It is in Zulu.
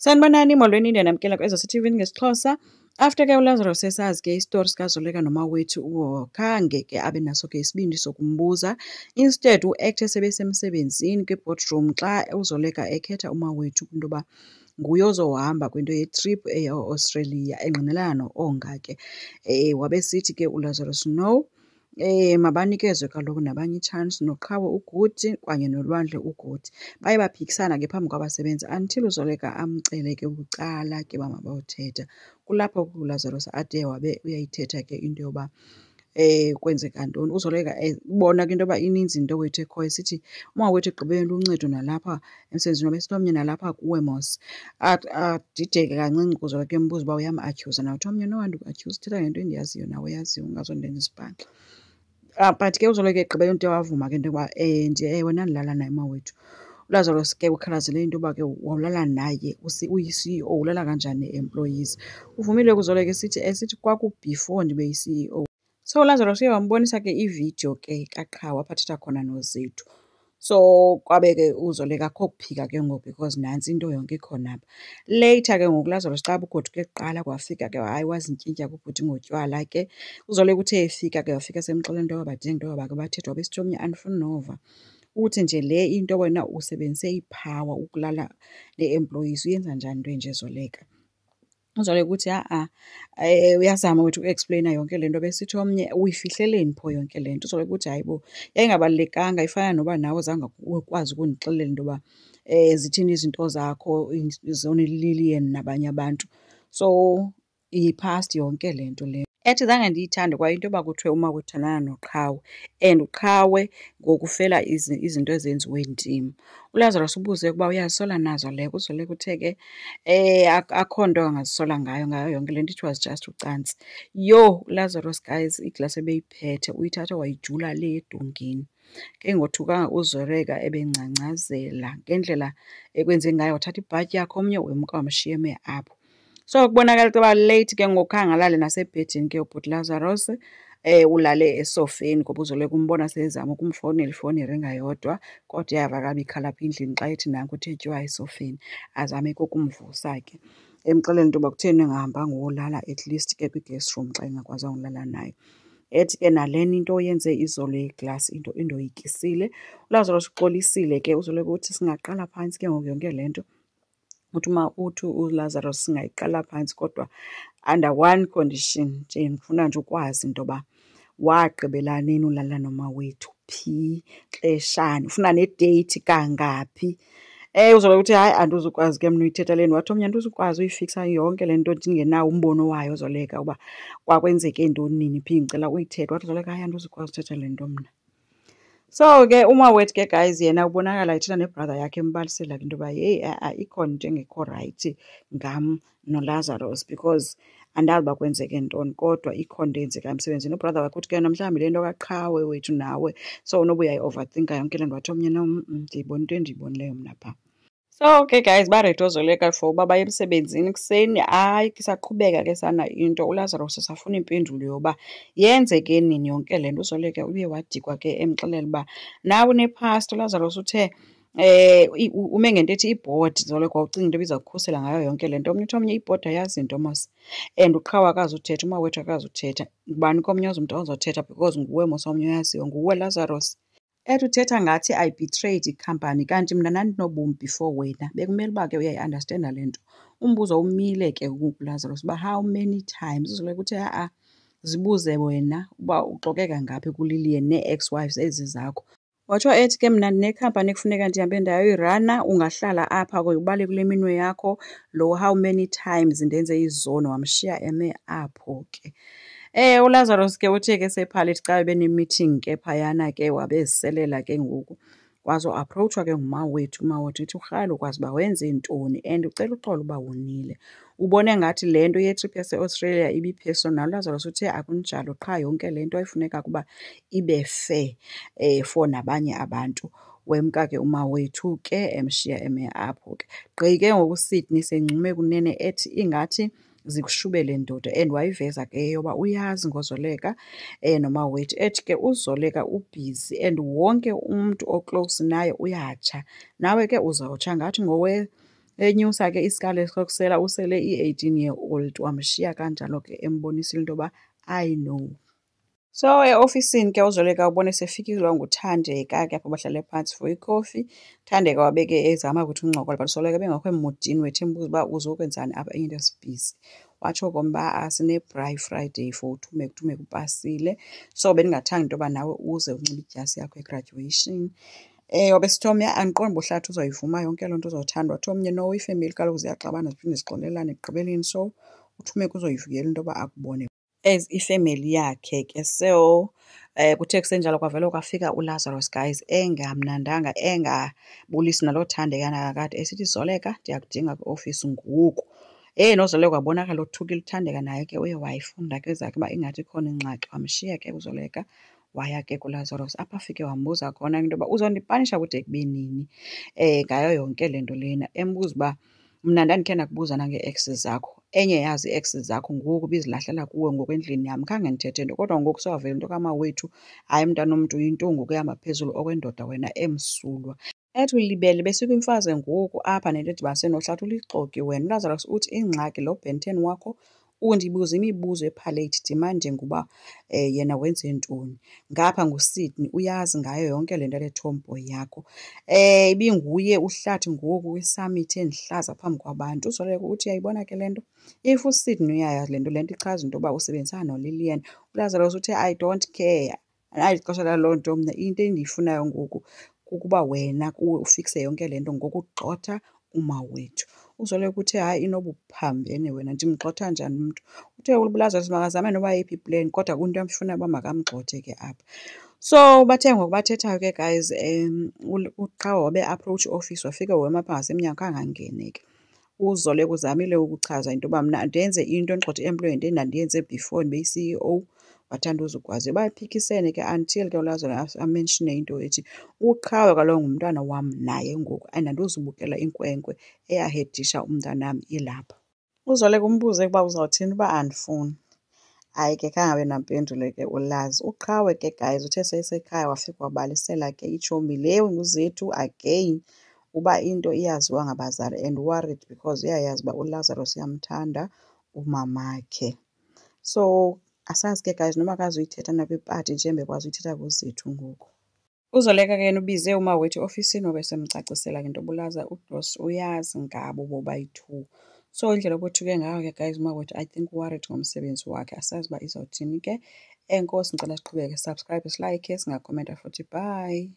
Sanibonani molweni namkela kweZC TV ngesiXhosa. After ke uLazarus esazi ke isitori sikaZoleka nomawethu khange ke abe naso ke isibindi sokumbuza. Instead uact sebesemsebenzini kwi-boardroom xa uZoleka ekhetha umawethu into yoba nguye ozohamba kwinto yetrip eya Australia engqinelana no-Onga ke. Wabe sithi ke uLazarus no, mabanikezwe kaloku nabanye i-chance noQhawe uGoody kanye noLwandle uGoody. Baye baphikisana ke phambi kwabasebenzi until uZoleka amcele ke bucala ke mabawuthetha. Kulapho uLazarus ade wabe uyayithetha ke into yoba kwenzeka ntoni. uZoleka ubona ke into yoba ininzi into wethu ekhoyo sithi umawethu egqibela uncedo nalapha emsebenzini wabe sithi omnye nalapha kuwe mos. Adideke kancinci kuZoleka embuza uba uyam-atyhuza nawe. Uthi omnye no andikuatyhuzi, uthetha ngento endiyaziyo nawe yaziyo ungazondenza isibhaxa. But ke uZoleka egqibela into wavuma ke into yoba ewe ndandilala naye umawethu. uLazarus ke ukhalazele into yoba ke wawulala naye uyi-CEO, ulala kanjani nee-employees. Uvumile kuZoleka esithi kwaku-before ndibe yi-CEO. So uLazarus uye wambonisa ke ividiyo ke kaQhawe apho athetha khona noZethu. So kwabe ke uZoleka akho kuphika ke ngoku because nantsi into yonke ikhona apha. Later ke ngoku uLazarus xa uGoody ke kuqala kwafika ke hayi wazintyintya kuGoody ngotywala ke. uZoleka uthe efika ke wafika semxelela into yoba badinga into yoba ke bathetha wabe sithi omnye andifuni nova. Uthi nje le into wena usebenzise ipower ukulala nee-employees uyenza njani into enje Zoleka. uZoleka uthi uyazama wethu uku-expleyina yonke le nto. Besithi omnye uyifihleleni pho yonke le nto. uZoleka uthi hayibo yayingabalulekanga, ifana noba nawe zange ukwazi ukundixelela into yoba zithini izinto zakho zonelilian nabanye abantu. So iyi-past yonke le nto le. Ethi zange ndiyithande kwa into yoba kuthiwe umawethu uthandana noQhawe and uQhawe ngokufela izinto ezenziwe ntim. uLazarus ubuze ukuba uyazisola nazo leko. uZoleka uthe ke akho nto angazisola ngayo yonke le nto, it was just ucantsi. uLazarus guys iglasi ebeyiphethe uyithatha wayijula le edongeni. Ke ngothukanga uZoleka ebengcangcazela ngendlela ekwenze ngayo, wathatha ibhatyi yakhe omnye wemka wamshiya eme apho. So kubonakala ukuba late ke ngokhange alale nasebhedini ke ubhuti Lazarus. Ulale esofeni ngoba uZoleka umbona sezama ukumfowunela ifowuni iringa yodwa kodwa yavakala ikhala apha endlini xa ethi nanku uthetywayo esofeni. Azame ke ukumvusa ke emxelela into yoba kutheni engahambanga uyolala at least ke kwi-guest room xa engakwazanga ulala nayo. Ethi ke nalena into yenze izolo yeglasi into indoyikisile. uLazarus uxolisile ke. uZoleka uthi singaqala phantsi ke ngoku yonke le nto. Uthi uLazarus singayiqala phantsi kodwa under one condition, nje ndifuna nje ukwazi into yoba wagqibela nini ulala nomawethu, phi, xeshani, ufuna nedeyithi kangaphi. uZoleka uthi hayi andizukwazi ke mna uyithetha le nto. Wathi omnye andizukwazi uyifiksa yonke le nto ndingenawo umbono wayo uZoleka uba kwakwenzeke ntoni nini phi, ndicela uyithethe. Wathi uZoleka hayi andizukwazi uthetha le nto mna. So ke umawethu ke guys yena ubonakala ethetha nebrother yakhe embalisela ke into yoba heyi ikhona into engekho rayithi ngam noLazarus because andazi uba kwenzeke ntoni kodwa ikhona into eyenzekayo emsebenzini. ubrother wakhe uthi ke namhlawumbi le nto kaQhawe wethu nawe so noba uyayi-overthinka yonke le nto. Wathi omnye no ndiyibona into endiyibonileyo mna phaa. So ke guys baready uZoleka for uba baye emsebenzini ekuseni. Hayi isaqhubeka ke sana into. uLazarus safuna impendulo yoba yenzeke nini yonke le nto. uZoleka uye wadikwa ke emxelela uba nawe une-past. uLazarus uthe ume ngento ethi ibhodi. uZoleka wawucinga into ebiza kukhusela ngayo yonke le nto. Omnye uthi omnye ibhodi ayazi into mos and uQhawe akazuthetha, umawethu akazuthetha. Ngubani komnye umntu ozothetha because nguwe mos omnye oyaziyo, nguwe Lazarus. Ethi uthetha ngathi I betrayed ikhampani kanti mna ndandinobomi before wena. Bekumele uba ke uyayi-understanda le nto. Umbuzo umile ke kuLazarus uba how many times. uZoleka uthe zibuze wena uba uxokeka ngaphi kuLilian nee-ex-wives ezi zakho. Watsho ethi ke mna ndinekhampani ekufuneka ndihambe ndayoyirana, ungahlala apha ke ubale kule minwe yakho. Lo how many times ndenze izono, wamshiya eme apho ke. uLazarus ke uthe ke sephalithi xa bene-meeting ke phayana ke wabeziselela ke ngoku wazo-approachwa ke ngumawethu. umawethu uthi urhalela ukwazi uba wenze ntoni and ucela uxolo uba wonile. Ubone ngathi le nto yetrip yase-Australia ibipersonal. uLazarus uthe akunjalo qha yonke le nto ifuneka ukuba ibe fair for nabanye abantu. Wemka ke umawethu ke emshiya eme apho ke. Gqi ke ngoku uSydney sengcume kunene ethi ingathi zikushubele ndoda and wayiveza ke yoba uyazi ngoZoleka nomawethu. Ethi ke uZoleka ubhizi and wonke umntu oclose naye uyatsha. Nawe ke uzawutsha ngathi Enyusa-ke isikali sokusela usele i-18-year-old, wamshiya kanjalo-ke embonisile into yoba I know. So e-ofisini ke uZoleka ubone sefikile nguThandeka ke apho bahlale phantsi for ikhofi. Thandeka wabeke ezama ukuthi uncokola but Zoleka bengekho emodini wethu embuza uba uzokwenzani apha into busy. Watsho komba sine-braai Friday for kuthume kupasile. So bendingathanda into yoba nawe uze unxibe idyasi yakho yegraduation. Wabe sithi omnye andiqondi uba uhlathi uzoyivuma yonke loo nto uzothandwa. Wathi omnye no, iifemeli kaloku ziyaxabana ziphinde zixolelane ekugqibeleni, so uThumeka uzoyivikela into yoba akubone as ifemeli yakhe ke. So kuthe kusenjalo kwavele kwafika uLazarus guys engamnandanga, engabulisi naloo Thandeka nakakade esithi Zoleka ndiyakudinga kwiofisi ngoku. NoZoleka wabonakala othukile. uThandeka naye ke uye wayifunda ke zakhe uba ingathi ikhona ingxaki. Wamshiya ke uZoleka waya ke kuLazarus apho afike wambuza khona into yoba uzondipanisha kude kube nini ngayo yonke le nto lena. Embuza uba mna ndandikhe ndakubuza nangee-ex zakho, enye yazi ii-ex zakho ngoku bizilahlela kuwe ngoku endlini yam, khange ndithethe nto. Kodwa ngoku sewavela into kamawethu, hayi mntanomntu yintungu ehamba phezulu okwendoda wena emsulwa. Ethi ulibele besikwimfaze ngoku apha nento edibanise nohlathi, ulixoki wena. uLazarus uthi ingxaki lo Ben 10 wakho undibuza imibuzo ephalate demanding uba yena wenze ntoni. Ngapha nguSydney uyazi ngayo yonke le nto yale tomboy yakho. Ibinguye uhlathi ngoku kwi-summit endihlaza phambi kwabantu. uZoleka uthi uyayibona ke le nto, if uSydney uyayazi le nto ichaza into yoba usebenzisana noLilian. uLazarus uthe I don't care, ayixesha laloo nto. Mna into endiyifunayo ngoku kukuba wena kuwe ufikse yonke le nto ngokugxotha umawethu. uZoleka uthe hayi inoba uphambene wena, ndimgxotha njani umntu. Uthe uLazarus makazame noba yeyiphi iplan kodwa into amfunayo uba makamgxothe ke apha. So bathe ngoku bathethayo ke guys uQhawe wabe approach iofisi wafika wema apha ngasemnyango khange angene ke. uZoleka uzamile ukuchaza into yoba mna ndenze into endigxotha i-employment endandiyenze before ndibeyi-CEO, wathanda uzukwazi. Baphikisene ke until ke uLazarus amenshine into ethi uQhawe kaloku ngumntwana wam naye ngoku and andizubukela inkwenkwe eyahedisha umntanam ilapha. uZoleka umbuze ukuba uzawuthini uba andifuni. Hayi ke khange abe nampendulo ke ulazi. uQhawe ke guys uthe seyisekhaya wafika wabalisela ke itshomi le nguzethu again uba into iyaziwa ngabazali and worried because uyayazi uba uLazarus uyamthanda umamakhe. So asazi ke guys noma akazuyithetha nakwipati njengoba ekwazi uyithetha kuzethu ngoku. uZoleka ke yena ubize umawethu eofisini wabe semcacisela ke into yoba uDross uyazi ngabo bobayi-2. So indlela obothuke ngayo ke guys umawethu I think worried ngomsebenzi wakhe. Asazi uba izawuthini ke. Enkosi, ngicela siqhubeke, subscribe, silike, singakhomenta futhi. Bye.